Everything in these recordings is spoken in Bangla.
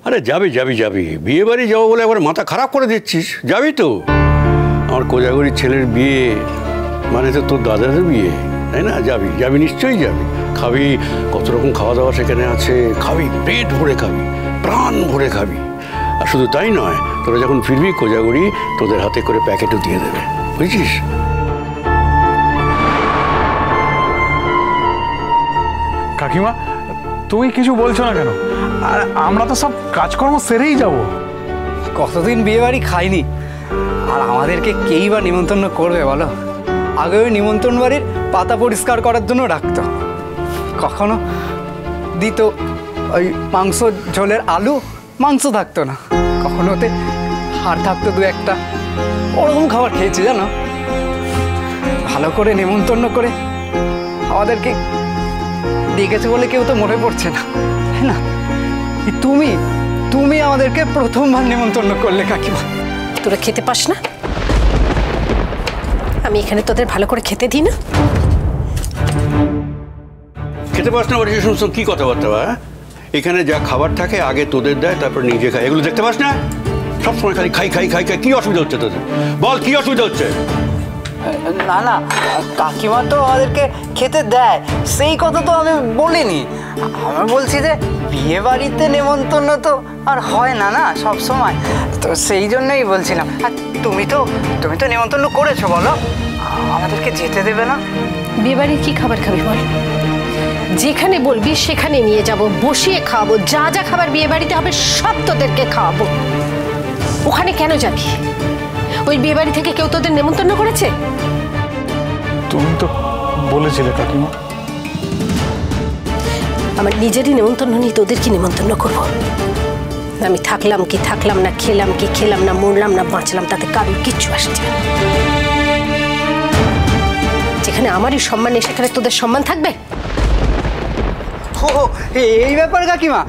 আরে যাবি যাবি যাবি, বিয়ে বাড়ি যাবো বলে একবার মাথা খারাপ করে দিচ্ছিস। যাবি তো? আমার কোজাগরির ছেলের বিয়ে মানে তো তোর দাদাদের বিয়ে, তাই না? যাবি যাবি, নিশ্চয়ই যাবি। খাবি, কত রকম খাওয়া দাওয়া সেখানে আছে, খাবি, পেট ভরে খাবি, প্রাণ ভরে খাবি। আর শুধু তাই নয়, তোরা যখন ফিরবি কোজাগরি তোদের হাতে করে প্যাকেটও দিয়ে দেবে, বুঝছিস? কাকিমা, তুমি কিছু বলছো না কেন? আর আমরা তো সব কাজকর্ম সেরেই যাব। কতদিন বিয়ে বাড়ি খাইনি, আর আমাদেরকে কেই বা নিমন্ত্রণ করবে বলো? আগে ওই নিমন্ত্রণ বাড়ির পাতা পরিষ্কার করার জন্য রাখতো, কখনো দিত ওই মাংস ঝোলের আলু, মাংস থাকতো না, কখনো ওতে হাড় থাকতো দু একটা, ওরকম খাবার খেয়েছি জানো। ভালো করে নিমন্ত্রণ করে আমাদেরকে ডেকেছে বলে কেউ তো মনে পড়ছে না, তাই না? তুমি তুমি আমাদেরকে প্রথমবার নিমন্ত্রণ করলে কাকিমা। তোরা খেতে পাস না? আমি এখানে তোদের ভালো করে খেতে দিই না? খেতে পাস না বলে সমস্ত কি কথাবার্তা? এখানে যা খাবার থাকে আগে তোদের দেয়, তারপর নিজে খায়। এগুলো দেখতে পাস না? সবসময় খালি খাই খাই খাই খাই। কি অসুবিধা হচ্ছে তোদের? বল, কি অসুবিধা হচ্ছে? না না, কাকিমা তো আমাদেরকে খেতে দেয়, সেই কথা তো আমি বলিনি। আমি বলছি যে বিয়ে বাড়িতে নেমন্তন্ন তো আর হয় না না সব সময়, তো সেই জন্যই বলছিলাম। আর তুমি তো নেমন্তন্ন করেছো, বলো আমাদেরকে যেতে দেবে না? বিয়ে বাড়ির কি খাবার খাবি বল? যেখানে বলবি সেখানে নিয়ে যাব, বসিয়ে খাওয়াবো, যা যা খাবার বিয়ে বাড়িতে হবে সব তোদেরকে খাওয়াবো। ওখানে কেন যাবি? ওই বিয়ে বাড়ি থেকে কেউ তোদের নেমন্তন্ন করেছে? তুমি তো বলেছিলে কাকিমা। আমার নিজেরই নেমন্তন্ন নেই, তোদের কি নেমন্তন্ন করবো? আমি থাকলাম কি থাকলাম না, খেলাম কি খেলাম না, মরলাম না বাঁচলাম, তাতে কারোর কিচ্ছু আসছে না। যেখানে আমারই সম্মান নেই সেখানে তোদের সম্মান থাকবে? ও এই ব্যাপার কাকিমা,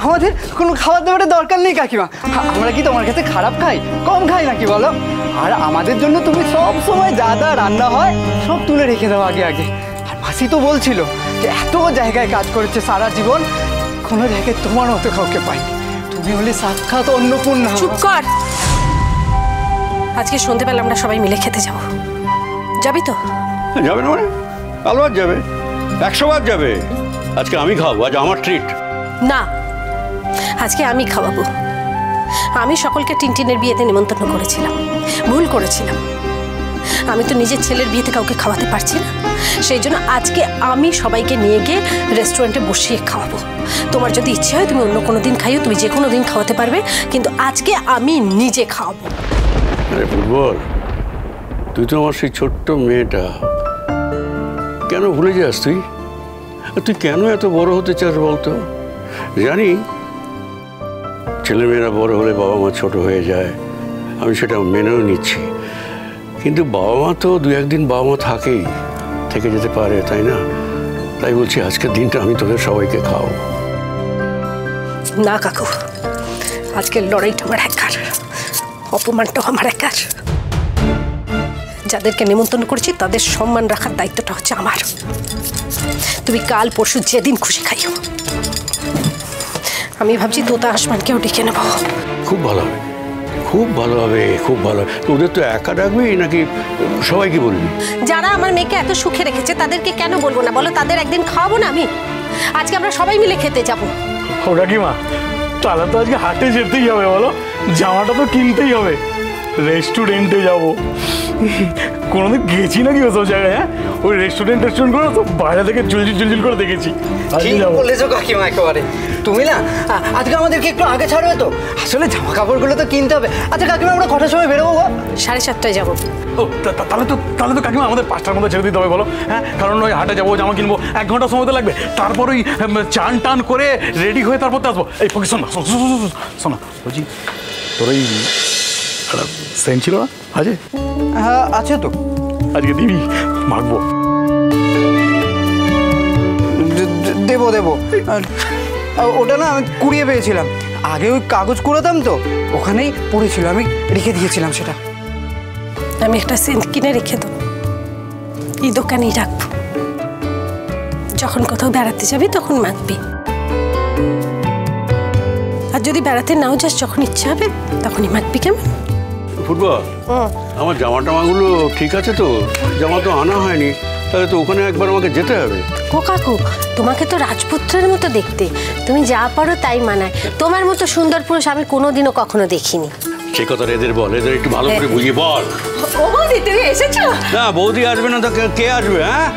আমাদের কোনো খাবার দাবারের দরকার নেই কাকিমা। আমরা কি তোমার কাছে খারাপ খাই, কম খাই নাকি বলো? আর আমাদের জন্য তুমি সব সময় যা যা রান্না হয় সব তুলে রেখে দাও আগে আগে। আর মাসি তো বলছিল যে এত জায়গায় কাজ করেছে সারা জীবন, কোনো জায়গায় তোমার মতো কাউকে পাইনি। তুমি হলে সাক্ষাৎ অন্নপূর্ণা। চুপ কর। আজকে সন্ধ্যেবেলা আমরা সবাই মিলে খেতে যাব, যাবি তো? যাবে না মানে? আলবাত যাবে, 100 বার যাবে। আজকে আমি খাওয়াবো, আজ আমার ট্রিট। না, আজকে আমি খাওয়াবো। আমি সকলকে টিনটিনের বিয়েতে নিমন্ত্রণ করেছিলাম, ভুল করেছিলাম। আমি তো নিজের ছেলের বিয়েতে কাউকে খাওয়াতে পারছি না, সেই জন্য আজকে আমি সবাইকে নিয়ে গিয়ে রেস্টুরেন্টে বসিয়ে খাওয়াবো। তোমার যদি ইচ্ছে হয় তুমি অন্য কোনো দিন খাইও, তুমি যে কোনো দিন খাওয়াতে পারবে, কিন্তু আজকে আমি নিজে খাওয়াবো। আরে ফুটবল, তুই তো আমার সেই ছোট্ট মেয়েটা, কেন ভুলে যাস তুই? তুই কেন এত বড় হতে চাস বলতো? জানি ছেলেমেয়েরা বড় হলে বাবা মা ছোট হয়ে যায়, আমি সেটা মেনেও নিচ্ছি, কিন্তু বাবা মা তো 2-1 দিন বাবা মা থেকে যেতে পারে, তাই না? তাই বলছি আজকের দিনটা আমি তোদের সবাইকে খাওয়াবো। না কাকু, আজকের লড়াইটা আমার একার, অপমানটাও আমার একার। যাদেরকে নিমন্ত্রণ করেছি তাদের সম্মান রাখার দায়িত্বটা হচ্ছে আমার। তুমি কাল পরশু যেদিন খুশি খাইও। আমি ভাবছি তোতা আসমানকেও ডেকে নেব। খুব ভালো হবে, খুব ভালো হবে, খুব ভালো। তোদের তো একা ডাকবি নাকি সবাইকে বলবি? যারা আমার মেয়েকে এত সুখে রেখেছে তাদেরকে কেন বলবো না বলো? তাদের একদিন খাওয়াবো না আমি? আজকে আমরা সবাই মিলে খেতে যাবো। ও কাকিমা, তাহলে তো আজকে হাটে যেতেই হবে বলো, জামাটা তো কিনতেই হবে, রেস্টুরেন্টে যাবো। কোনোদিন গেছি নাকি ওসব জায়গায়? হ্যাঁ, ওই রেস্টুরেন্ট করে তো বাইরে থেকে ঝুলঝুল করে দেখেছি। বলেছো কাকিমা একেবারে। তুমি না আজকে আমাদেরকে একটু আগে ছাড়বে তো, আসলে জামা কাপড়গুলো তো কিনতে হবে। আচ্ছা কাকিমা, আমরা কটার সময় বেরোবো? 7:30টায় যাবো। ও তাহলে তো কাকিমা আমাদের 5টার মধ্যে ছেড়ে দিতে হবে বলো। হ্যাঁ, কারণ ওই হাটে যাবো, জামা কিনবো, 1 ঘন্টা সময় তো লাগবে। তারপর ওই চান টান করে রেডি হয়ে তারপর তো আসবো। এই ফকির শোন না বলছি, তোর ওই সেন্ট ছিল না আছে? হ্যাঁ আছে তো। আজকে দিবি, মাখবো। দেবো। ওটা না আমি কুড়িয়ে পেয়েছিলাম, আগে ওই কাগজ কুড়াতাম তো, ওখানেই পড়েছিল, আমি রেখে দিয়েছিলাম সেটা। আমি একটা সেন্ট কিনে রেখে দেবো, এই দোকানেই রাখবো। যখন কোথাও বেড়াতে যাবি তখন মাখবি। আর যদি বেড়াতে নাও যাস, যখন ইচ্ছা হবে তখনই মাখবি, কেমন? ফুটবল, আমার জামা টামাগুলো ঠিক আছে তো? জামা তো আনা হয়নি, তাহলে তো ওখানে একবার আমাকে যেতে হবে। ও কাকু, তোমাকে তো রাজপুত্রের মতো দেখতে, তুমি যা পারো তাই মানায়। তোমার মতো সুন্দর পুরুষ আমি কোনোদিনও কখনো দেখিনি। সে কথাটা এদের বল, এদের একটু ভালো করে বুঝিয়ে বল। ও বৌদি, তুমি এসেছো? না, বৌদি আসবে না তো কে আসবে? হ্যাঁ,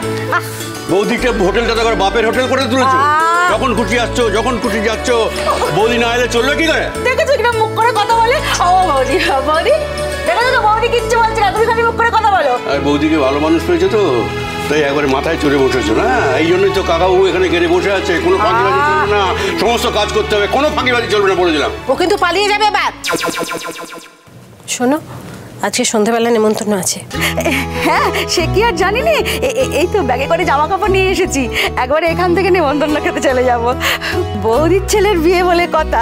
বৌদিকে হোটেলটা তো বাপের হোটেল করে তুলেছো। যখন খুশি আসছো, যখন খুশি যাচ্ছ। বৌদি না এলে চলবে কি করে? দেখেছো কিনা মুখ করে কথা বলে? ও বৌদি, বৌদি দেখেছো তো, বৌদি কিচ্ছু বলছে না, তুমি খালি মুখ করে কথা বলো। আর বৌদিকে ভালো মানুষ পেয়েছো তো, তাই একবারে মাথায় চড়ে বসেছো না? এই জন্যই তো কাকাবু এখানে গেড়ে বসে আছে। কোনো ফাঁকিবাজি চলবে না, সমস্ত কাজ করতে হবে, কোনো ফাঁকিবাজি চলবে না বলে দিলাম। ও কিন্তু পালিয়ে যাবে এবার। শোনো, আজকে সন্ধ্যাবেলা নেমন্তন্ন আছে। হ্যাঁ, সে কি আর জানিনি, এই তো ব্যাগে করে জামা কাপড় নিয়ে এসেছি, একবারে এখান থেকে নেমন্তন্ন খেতে চলে যাব। বৌদির ছেলের বিয়ে বলে কথা।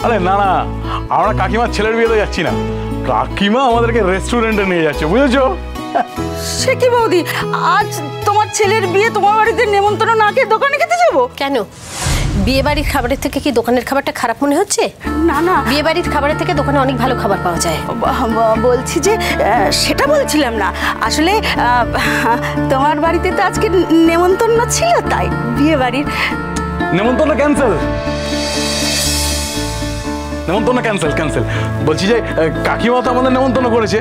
আরে না না, আমরা কাকিমার ছেলের বিয়েতে যাচ্ছি না, কাকিমা আমাদেরকে রেস্টুরেন্টে নিয়ে যাচ্ছে, বুঝেছো? সে কি বৌদি, আজ তোমার ছেলের বিয়ে, তোমার বাড়িতে নেমন্তন্ন না খেয়ে দোকানে খেতে যাবো? কেন, বিয়ে বাড়ির খাবারের থেকে কি দোকানের খাবারটা খারাপ মনে হচ্ছে? না না, বিয়ে বাড়ির খাবারের থেকে দোকানে অনেক ভালো খাবার পাওয়া যায়। বলছি যে সেটা বলছিলাম না, আসলে তোমার বাড়িতে তো আজকে নেমন্তন্ন ছিল, তাই বিয়ে বাড়ির নেমন্তন্ন ক্যান্সেল, নেমন্তন্ন ক্যান্সেল ক্যান্সেল। বলছি যে কাকিমা তো আমাদের নেমন্তন্ন করেছে,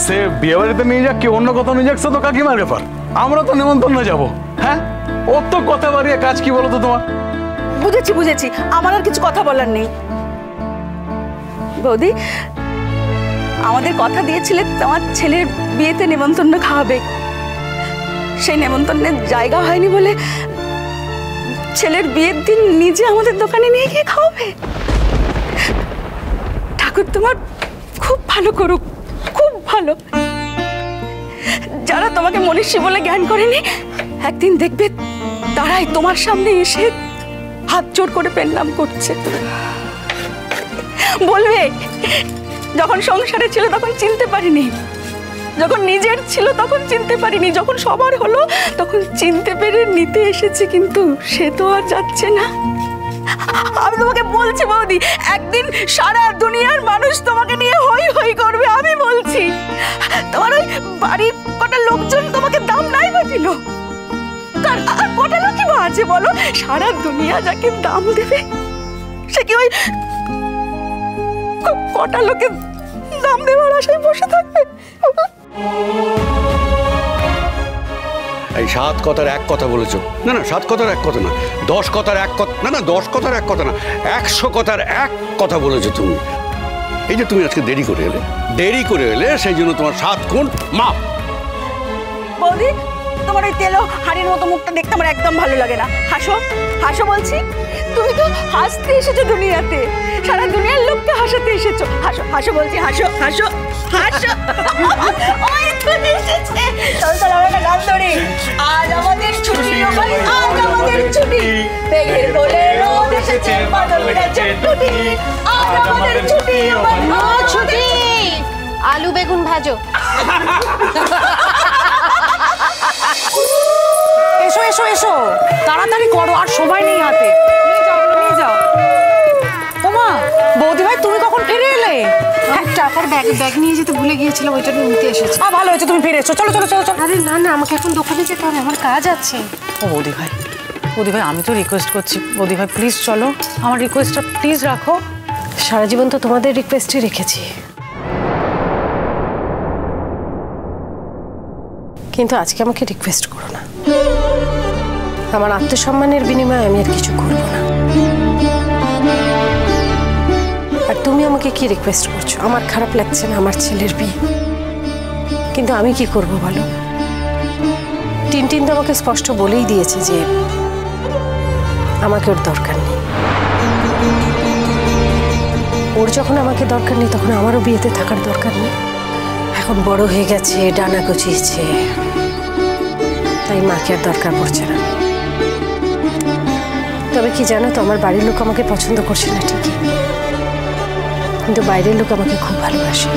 সে বিয়ে বাড়িতে নিয়ে যাক কি অন্য কোথাও নিয়ে যাক, সে তো কাকিমার ব্যাপার, আমরা তো নেমন্তন্ন যাবো। হ্যাঁ, ওর তো কথা বাড়িয়ে কাজ কি বলো তো তোমার? বুঝেছি বুঝেছি, আমার আর কিছু কথা বলার নেই। বৌদি, আমাদের কথা দিয়েছিলে তোমার ছেলের বিয়েতে নেমন্তন্ন খাওয়াবে, সেই নেমন্তন্নের জায়গা হয়নি বলে ছেলের বিয়ের দিন নিজে আমাদের দোকানে নিয়ে গিয়ে খাওয়াবে। ঠাকুর তোমার খুব ভালো করুক, খুব ভালো। যারা তোমাকে মনীষী বলে জ্ঞান করেনি, একদিন দেখবে তারাই তোমার সামনে এসে হাত জোড় করে প্রণাম করছে। বলবে, যখন সংসারে ছিল তখন চিনতে পারিনি, যখন নিজের ছিল তখন চিনতে পারিনি, যখন সবার হলো তখন চিনতে পেরে নিতে এসেছি, কিন্তু সে তো আর যাচ্ছে না। আমি তোমাকে বলছি বৌদি, একদিন সারা দুনিয়ার মানুষ তোমাকে নিয়ে হই হই করবে, আমি বলছি। তোমার ওই বাড়ির কটা লোকজন তোমাকে দাম নাই বা দিল, আর কটা লোকই বা আছে বলো? সারা দুনিয়া যাকে দাম দেবে, সে কি ওই কটা লোকে দাম দেওয়ার আশায় বসে থাকবে? এই 7 কথার এক কথা বলেছো। না না, 7 কথার এক কথা না, 10 কথার এক কথা না, 10 কথার এক কথা না, 100 কথার এক কথা বলেছো তুমি। এই যে তুমি আজকে দেরি করে এলে, সেই জন্য তোমার 7 গুণ মাপ। বৌদি, তোমার ওই তেলো হাড়ির মতো মুখটা দেখতে আমার একদম ভালো লাগে না। হাসো হাসো বলছি, তুমি তো হাসতে এসেছো দুনিয়াতে, সারা দুনিয়ার লোককে হাসাতে এসেছো। হাসো হাসো বলছি, হাসো হাসো হাসো। ওই তো এসেছে, চল চল আমরা একটা গান ধরি। আজ আমাদের ছুটি, আজ আমাদের ছুটি, মেঘের কোলে রোদ এসেছে, বাদল গেছে টুটি। আজ আমাদের ছুটি, ছুটি, আলু বেগুন ভাজো। এসো এসো এসো, তাড়াতাড়ি করো, আর সময় নেই হাতে। নিয়ে যাও। ওমা, বৌদি ভাই তুমি কখন ফিরে এলে? টাকার ব্যাগ নিয়ে যেতে ভুলে গিয়েছিলাম, ওইটা নিতে এসেছি। ভালো হয়েছে তুমি ফিরে এসো, চলো চলো চলো চলো। আরে না না, আমাকে এখন দোকানে যেতে হবে, আমার কাজ আছে। ও বৌদি ভাই, আমি তো রিকোয়েস্ট করছি, বৌদি ভাই প্লিজ চলো, আমার রিকোয়েস্টটা প্লিজ রাখো। সারা জীবন তো তোমাদের রিকোয়েস্টই রেখেছি, কিন্তু আজকে আমাকে রিকোয়েস্ট করো না। আমার আত্মসম্মানের বিনিময়ে আমি আর কিছু করবো না। আর তুমি আমাকে কি রিকোয়েস্ট করছো? আমার খারাপ লাগছে না আমার ছেলের বিয়ে, কিন্তু আমি কি করব বলো? টিনটিন তো আমাকে স্পষ্ট বলেই দিয়েছে যে আমাকে ওর দরকার নেই। ওর যখন আমাকে দরকার নেই, তখন আমারও বিয়েতে থাকার দরকার নেই। এখন বড় হয়ে গেছে, ডানা গজিয়েছে, তাই মাকে আর দরকার পড়ছে না। তবে কি জানো তো, আমার বাড়ির লোক আমাকে পছন্দ করছে না ঠিকই, কিন্তু বাইরের লোক আমাকে খুব ভালোবাসে।